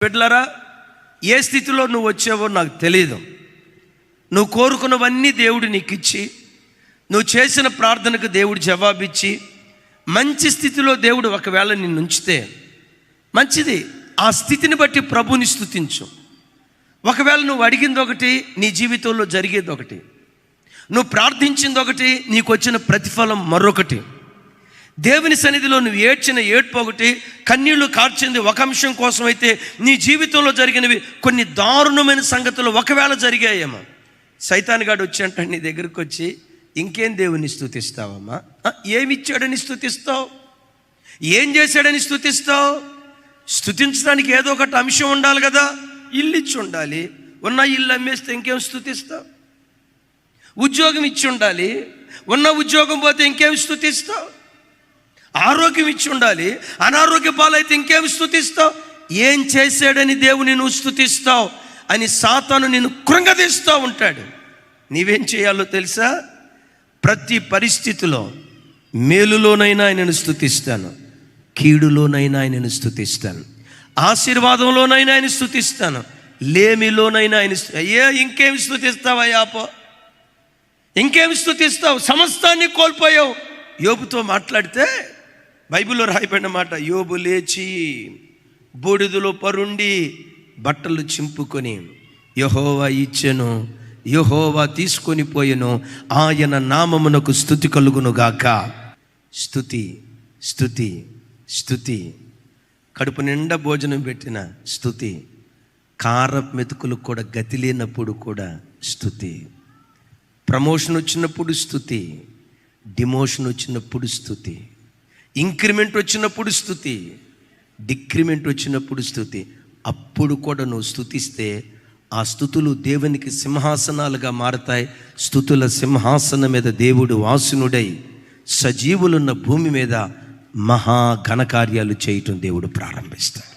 బిడ్డలారా, ఏ స్థితిలో నువ్వు వచ్చావో నాకు తెలియదు. నువ్వు కోరుకున్నవన్నీ దేవుడు నీకు ఇచ్చి, నువ్వు చేసిన ప్రార్థనకు దేవుడు జవాబిచ్చి, మంచి స్థితిలో దేవుడు ఒకవేళ నిన్ను ఉంచితే మంచిది. ఆ స్థితిని బట్టి ప్రభుని స్తుతించు. ఒకవేళ నువ్వు అడిగింది ఒకటి, నీ జీవితంలో జరిగేది ఒకటి. నువ్వు ప్రార్థించింది ఒకటి, నీకు వచ్చిన ప్రతిఫలం మరొకటి. దేవుని సన్నిధిలో నువ్వు ఏడ్చిన ఏడ్పు ఒకటి, కన్నీళ్లు కార్చింది ఒక అంశం కోసం అయితే, నీ జీవితంలో జరిగినవి కొన్ని దారుణమైన సంగతులు ఒకవేళ జరిగాయేమో. సైతానుగాడు వచ్చి అంటాడు నీ దగ్గరికి వచ్చి, ఇంకేం దేవుని స్తుతిస్తావమ్మా? ఏమిచ్చాడని స్తుతిస్తావు? ఏం చేశాడని స్తుతిస్తావు? స్తుతించడానికి ఏదో ఒకటి అంశం ఉండాలి కదా. ఇల్లు ఇచ్చి ఉండాలి, ఉన్న ఇల్లు అమ్మేస్తే ఇంకేం స్తుతిస్తావు? ఉద్యోగం ఇచ్చి ఉండాలి, ఉన్న ఉద్యోగం పోతే ఇంకేం స్తుతిస్తావు? ఆరోగ్యం ఇచ్చి ఉండాలి, అనారోగ్య పాలైతే ఇంకేం స్తుతిస్తావు? ఏం చేశాడని దేవుని నువ్వు స్తుతిస్తావు అని సాతాను నిన్ను కృంగదీస్తూ ఉంటాడు. నీవేం చేయాలో తెలుసా? ప్రతి పరిస్థితిలో మేలులోనైనా ఆయనను స్తుతిస్తాను, కీడులోనైనా ఆయనను స్తుతిస్తాను, ఆశీర్వాదంలోనైనా ఆయన స్తుతిస్తాను, లేమిలోనైనా ఆయన. ఇంకేం స్తుతిస్తావయ్యాపో? ఇంకేం స్తుతిస్తావు? సమస్తాన్ని కోల్పోయావు. యోబుతో మాట్లాడితే బైబిల్లో రాయబడిన మాట, యోబు లేచి బూడిదలో పరుండి బట్టలు చింపుకొని, యెహోవా ఇచ్చెను, యెహోవా తీసుకొని పోయెను, ఆయన నామమునకు స్తుతి కలుగునుగాక. స్తుతి స్తుతి స్తుతి. కడుపు నిండా భోజనం పెట్టిన స్తుతి, కారపు మెతుకులకు కూడా గతి లేనప్పుడు కూడా స్తుతి, ప్రమోషన్ వచ్చినప్పుడు స్తుతి, డిమోషన్ వచ్చినప్పుడు స్తుతి, ఇంక్రిమెంట్ వచ్చినప్పుడు స్థుతి, డిక్రిమెంట్ వచ్చినప్పుడు స్థుతి. అప్పుడు కూడా నువ్వు స్తుతిస్తే ఆ స్థుతులు దేవునికి సింహాసనాలుగా మారతాయి. స్థుతుల సింహాసనం మీద దేవుడు వాసునుడై సజీవులున్న భూమి మీద మహా ఘనకార్యాలు చేయటం దేవుడు ప్రారంభిస్తాడు.